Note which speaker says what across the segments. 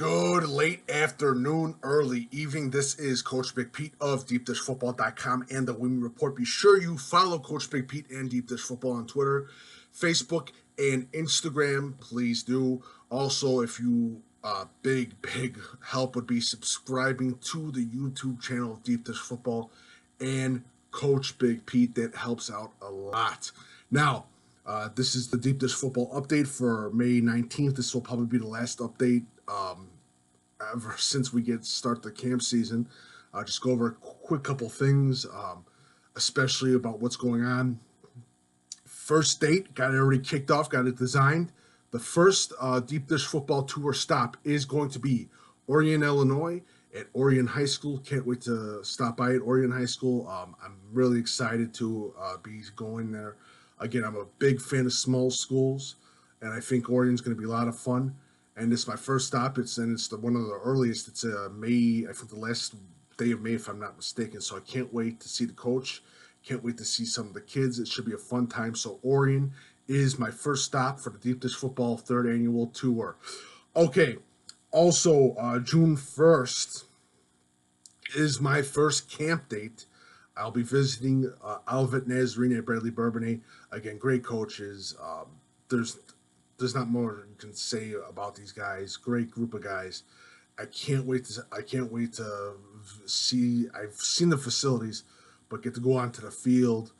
Speaker 1: Good late afternoon, early evening. This is Coach Big Pete of DeepDishFootball.com and the Women Report. Be sure you follow Coach Big Pete and Deep Dish Football on Twitter, Facebook, and Instagram. Please do. Also, if you big help would be subscribing to the YouTube channel of Deep Dish Football and Coach Big Pete. That helps out a lot. Now, this is the Deep Dish Football update for May 19th. This will probably be the last update ever since we start the camp season. Just go over a quick couple things, especially about what's going on. First date, got it already kicked off, got it designed. The first Deep Dish Football Tour stop is going to be Orion, Illinois, at Orion High School. Can't wait to stop by at Orion High School. I'm really excited to be going there. Again, I'm a big fan of small schools, and I think Orion's going to be a lot of fun. And it's my first stop. It's one of the earliest. It's May, I think the last day of May, if I'm not mistaken. So I can't wait to see the coach. Can't wait to see some of the kids. It should be a fun time. So Orion is my first stop for the Deep Dish Football 3rd Annual Tour. Okay, also June 1st is my first camp date. I'll be visiting Olivet Nazarene at Bradley Bourbonnais. Again, great coaches. There's not more you can say about these guys. Great group of guys. I can't wait to see. I've seen the facilities, but get to go onto the field,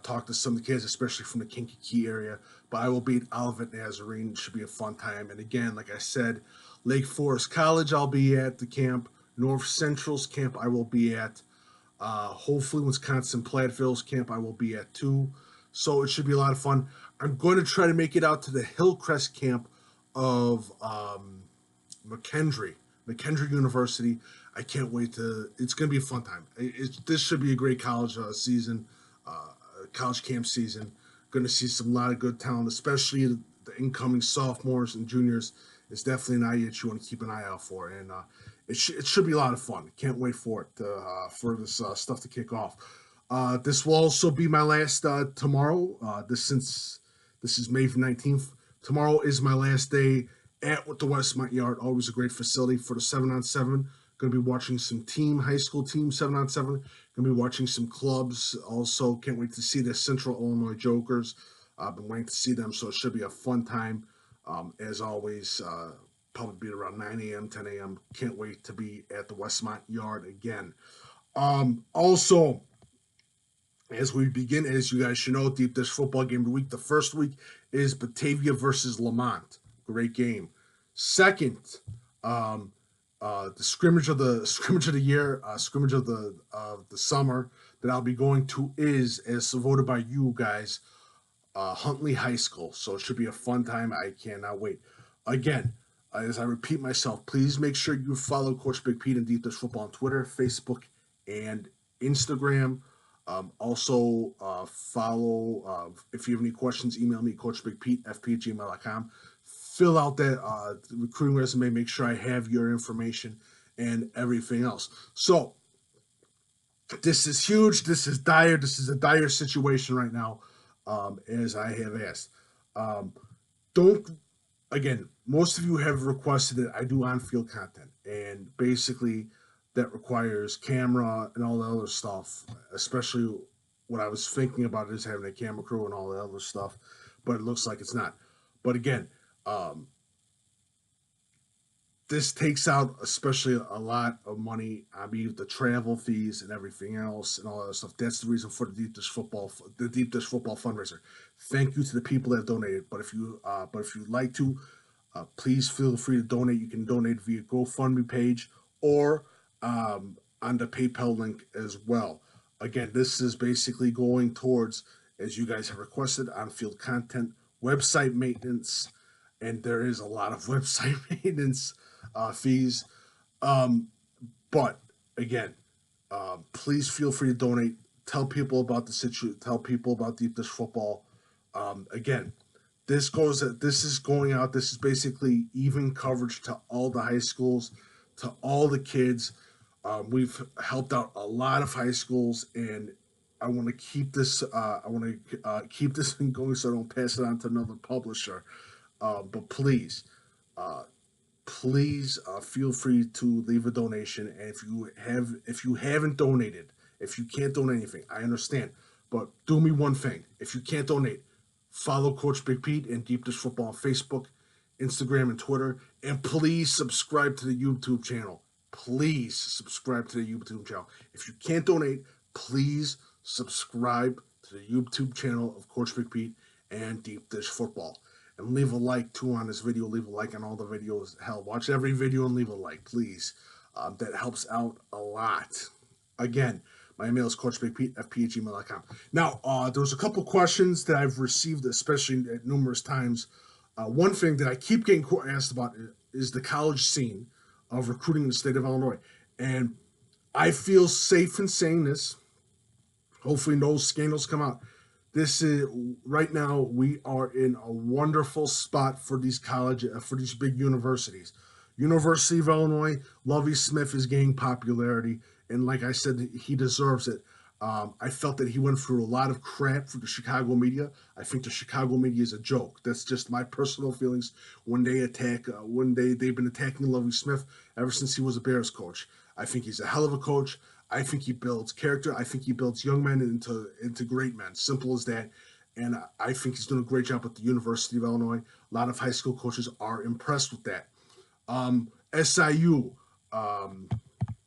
Speaker 1: talk to some of the kids, especially from the Kankakee area. But I will be at Olivet Nazarene. It should be a fun time. And again, like I said, Lake Forest College, I'll be at the camp. North Central's camp, I will be at. Hopefully, Wisconsin Platteville's camp, I will be at too. So it should be a lot of fun. I'm going to try to make it out to the Hillcrest camp of McKendree University. I can't wait to. It's going to be a fun time. This should be a great college season, college camp season. Going to see a lot of good talent, especially the incoming sophomores and juniors. It's definitely an eye that you want to keep an eye out for, and it should be a lot of fun. Can't wait for it for this stuff to kick off. This will also be my last tomorrow. Since this is May 19th. Tomorrow is my last day at the Westmont Yard. Always a great facility for the 7-on-7. Going to be watching some high school team 7-on-7. Going to be watching some clubs. Also, can't wait to see the Central Illinois Jokers. I've been waiting to see them, so it should be a fun time. As always, probably be around 9 a.m., 10 a.m. Can't wait to be at the Westmont Yard again. Also, as we begin, as you guys should know, Deep Dish Football Game of the Week. The first week is Batavia versus Lamont. Great game. Second, the scrimmage of the year, scrimmage of the summer that I'll be going to is, as voted by you guys, Huntley High School. So it should be a fun time. I cannot wait. Again, as I repeat myself, please make sure you follow Coach Big Pete and Deep Dish Football on Twitter, Facebook, and Instagram. Also, follow, if you have any questions, email me, coachbigpete@fp@gmail.com. Fill out that recruiting resume, make sure I have your information and everything else. So, this is huge. This is dire. This is a dire situation right now, as I have asked. Again, most of you have requested that I do on-field content, and basically that requires camera and all the other stuff, especially what I was thinking about is having a camera crew and all the other stuff, but it looks like it's not. But again, this takes out especially a lot of money. I mean, the travel fees and everything else and all that stuff. That's the reason for the Deep Dish Football fundraiser. Thank you to the people that have donated. But if you'd like to, please feel free to donate. You can donate via GoFundMe page or on the PayPal link as well. Again, this is basically going towards, as you guys have requested, on-field content, website maintenance, and there is a lot of website maintenance fees. But again, please feel free to donate. Tell people about the situation. Tell people about Deep Dish Football. Again, this is going out. This is basically even coverage to all the high schools, to all the kids. We've helped out a lot of high schools, and I want to keep this. Keep this thing going, so I don't pass it on to another publisher. But please please feel free to leave a donation. And if you haven't donated, if you can't donate anything, I understand. But do me one thing: if you can't donate, follow Coach Big Pete and Deep Dish Football on Facebook, Instagram, and Twitter. And please subscribe to the YouTube channel. Please subscribe to the YouTube channel. If you can't donate, please subscribe to the YouTube channel of Coach Big Pete and Deep Dish Football. And leave a like, too, on this video. Leave a like on all the videos. Hell, watch every video and leave a like, please. That helps out a lot. Again, my email is coachbigpete@phgmail.com. Now, there was a couple questions that I've received, especially at numerous times. One thing that I keep getting asked about is the college scene of recruiting in the state of Illinois. And I feel safe in saying this. Hopefully no scandals come out. This is right now. We are in a wonderful spot for these for these big universities. University of Illinois, Lovie Smith is gaining popularity, and like I said, he deserves it. I felt that he went through a lot of crap for the Chicago media. I think the Chicago media is a joke. That's just my personal feelings when they attack. They've been attacking Lovie Smith ever since he was a Bears coach. I think he's a hell of a coach. I think he builds character. I think he builds young men into great men. Simple as that. And I think he's doing a great job at the University of Illinois. A lot of high school coaches are impressed with that. SIU,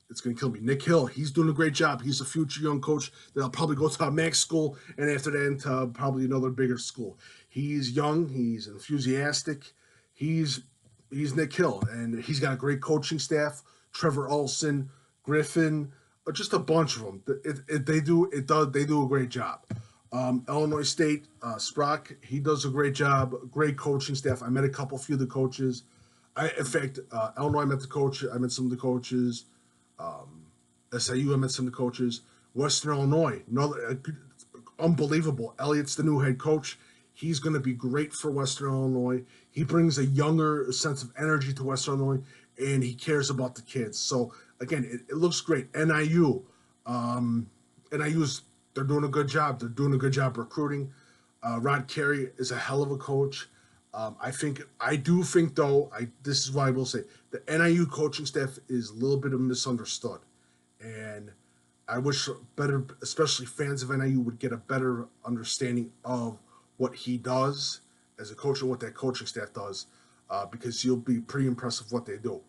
Speaker 1: it's going to kill me. Nick Hill, he's doing a great job. He's a future young coach that'll probably go to a MAC school and after that into probably another bigger school. He's young. He's enthusiastic. He's Nick Hill, and he's got a great coaching staff. Trevor Olson, Griffin, just a bunch of them. They do a great job. Illinois State, Sprock, he does a great job. Great coaching staff. I met a few of the coaches. In fact, Illinois, I met the coach. I met some of the coaches. SIU, I met some of the coaches. Western Illinois, unbelievable. Elliott's the new head coach. He's going to be great for Western Illinois. He brings a younger sense of energy to Western Illinois, and he cares about the kids. So, again, it looks great. NIU, they're doing a good job. They're doing a good job recruiting. Rod Carey is a hell of a coach. I do think, though, this is what I will say, the NIU coaching staff is a little bit misunderstood. And I wish better, especially fans of NIU, would get a better understanding of what he does as a coach and what that coaching staff does, because you'll be pretty impressed with what they do.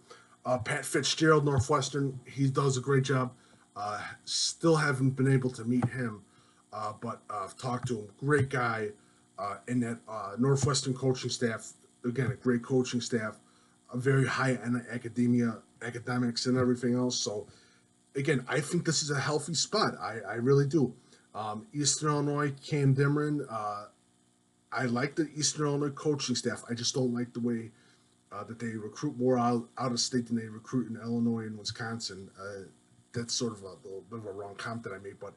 Speaker 1: Pat Fitzgerald, Northwestern, he does a great job. Still haven't been able to meet him, but I've talked to him. Great guy. And that Northwestern coaching staff, again, a great coaching staff, a very high in academics and everything else. So, again, I think this is a healthy spot. I really do. Eastern Illinois, Cam Dimron, I like the Eastern Illinois coaching staff. I just don't like the way that they recruit more out of state than they recruit in Illinois and Wisconsin. That's sort of a little bit of a wrong comment that I made, but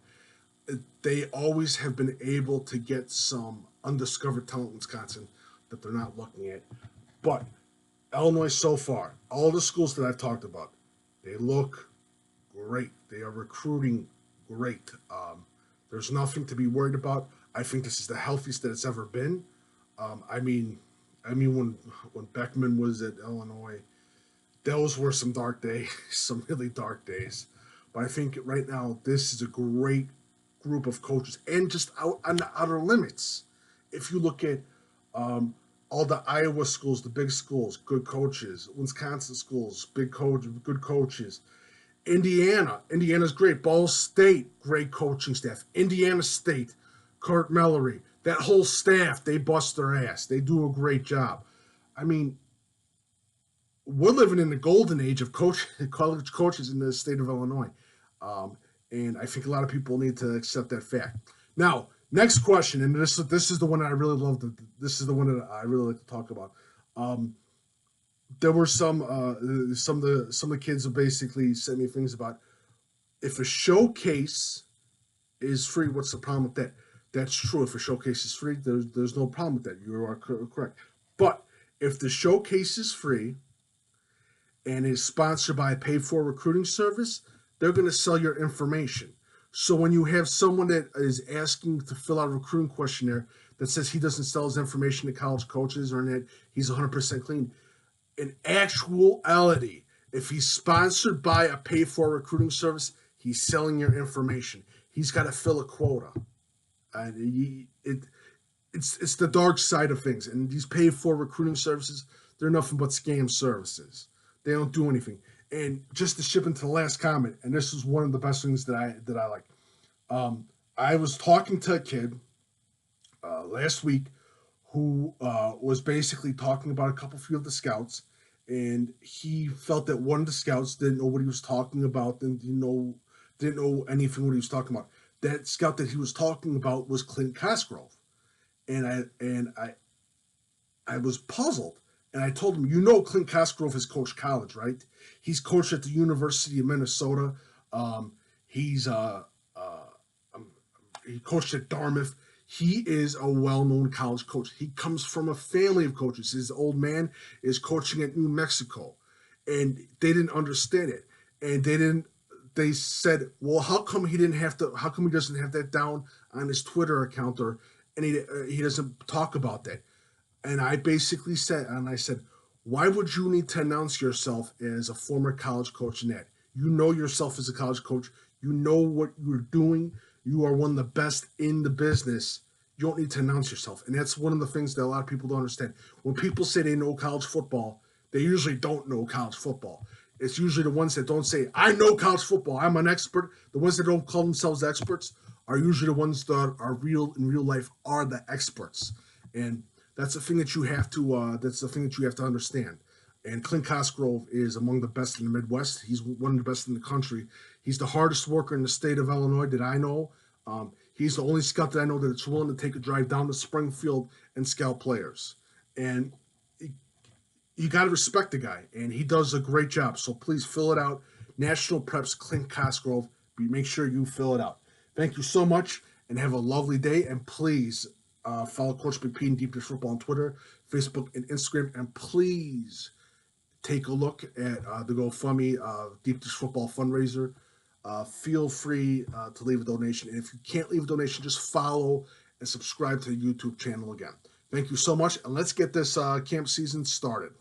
Speaker 1: they always have been able to get some undiscovered talent in Wisconsin that they're not looking at. But Illinois so far, all the schools that I've talked about, they look great. They are recruiting great. There's nothing to be worried about. I think this is the healthiest that it's ever been. I mean, when Beckman was at Illinois, those were some dark days, some really dark days. But I think right now this is a great group of coaches, and just out on the outer limits. If you look at all the Iowa schools, the big schools, good coaches. Wisconsin schools, good coaches. Indiana's great. Ball State, great coaching staff. Indiana State, Kurt Mallory, that whole staff, they bust their ass. They do a great job. I mean, we're living in the golden age of college coaches in the state of Illinois. And I think a lot of people need to accept that fact. Now, next question, and this is the one that I really love. This is the one that I really like to talk about. There were some of the kids who basically sent me things about, if a showcase is free, what's the problem with that? That's true. If a showcase is free, there's no problem with that. You are correct. But if the showcase is free and is sponsored by a paid-for recruiting service, they're going to sell your information. So when you have someone that is asking to fill out a recruiting questionnaire that says he doesn't sell his information to college coaches or that he's 100% clean, In actuality, if he's sponsored by a paid-for recruiting service, he's selling your information. He's got to fill a quota, and it's the dark side of things. And these paid-for recruiting services, they're nothing but scam services. They don't do anything. And just to ship into the last comment, and this is one of the best things that I like. I was talking to a kid last week who was basically talking about a few of the scouts, and he felt that one of the scouts didn't know what he was talking about, and didn't know anything what he was talking about. That scout that he was talking about was Clint Coagrove, and I was puzzled, and I told him, Clint Coagrove has coached college, right? He's coached at the University of Minnesota. He's he coached at Dartmouth. He is a well-known college coach. He comes from a family of coaches. His old man is coaching at New Mexico, and they didn't understand it. And they said, well, how come he doesn't have that down on his Twitter account, and he doesn't talk about that? And I basically said, why would you need to announce yourself as a former college coach in that? You know yourself as a college coach. You know what you're doing. You are one of the best in the business. You don't need to announce yourself. And that's one of the things that a lot of people don't understand. When people say they know college football, they usually don't know college football. It's usually the ones that don't say, I know college football, I'm an expert. The ones that don't call themselves experts are usually the ones that are in real life are the experts. And that's the thing that you have to understand. And Clint Coagrove is among the best in the Midwest. He's one of the best in the country. He's the hardest worker in the state of Illinois that I know. He's the only scout that I know that's willing to take a drive down to Springfield and scout players. And you got to respect the guy, and he does a great job. So please fill it out. National Preps Clint Coagrove. Make sure you fill it out. Thank you so much, and have a lovely day. And please follow Coach Big P and Deep Dish Football on Twitter, Facebook, and Instagram. And please take a look at the GoFundMe Deep Dish Football Fundraiser. Feel free to leave a donation. And if you can't leave a donation, just follow and subscribe to the YouTube channel again. Thank you so much, and let's get this camp season started.